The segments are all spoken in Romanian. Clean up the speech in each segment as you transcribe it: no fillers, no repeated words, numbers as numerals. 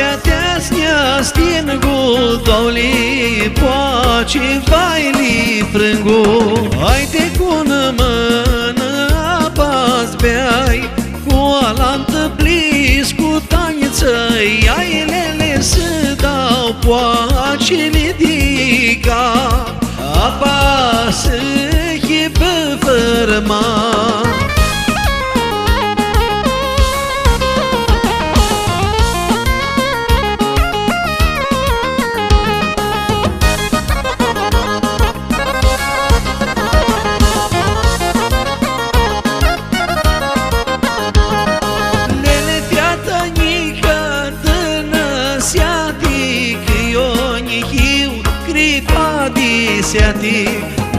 Setea-snia stingul, douli poace vai-li frângu. Haide cu-n mână apa-ți beai, cu alantă plis, cu taniță-i ailele să dau poace-li diga. Apa să chipă fărma.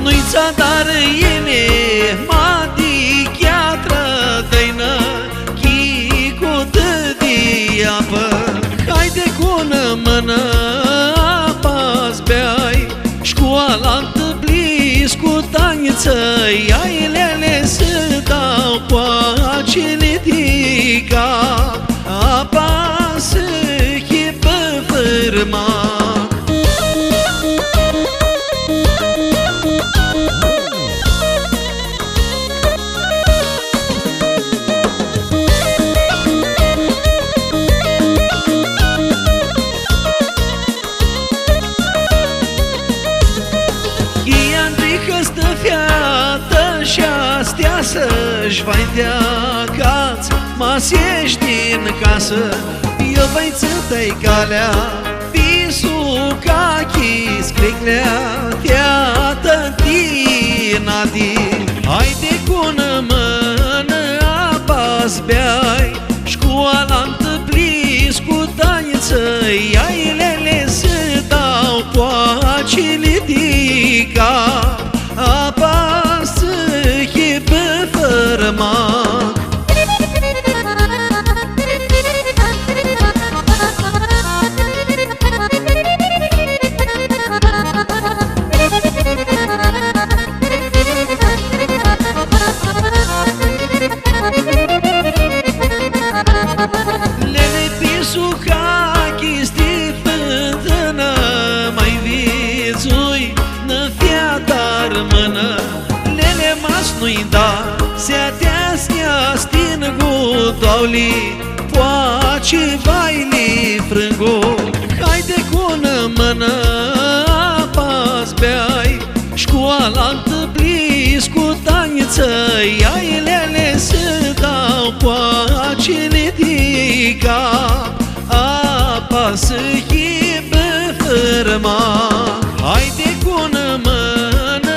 Nu-i țadar ele, madi chiatră dăină, chicu de apă. Haide cu-n mână apa-ți beai, și cu alantă plis, cu taniță-i ailele să dau poacele diga. Apa să chipă fărma. Și-astea să-și vai dea cați, masiești din casă, eu vai ță-tai calea, visul cachi scliclea, teată din adi. Haide cu-n mână apa-ți beai, și cu alantă plis, cu taniță-i ailele să dau poacele diga. Apa să chipă fărma. Lele pisu cachi stifântână, mai vițui nă fia dar mână. Lele mas nu-i da, setea-snia stingul, douli poace vai-li frângu. Haide cu-n mână apa-ți beai, și cu alantă plis, cu taniță-i ailele să dau poacele diga. Apa să chipă fărma. Haide cu-n mână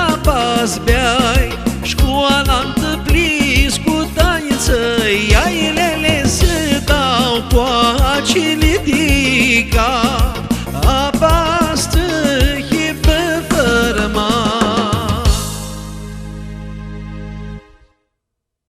apa-ți beai, și cu alantă plis, cu taniță-i ailele să dau poacele diga.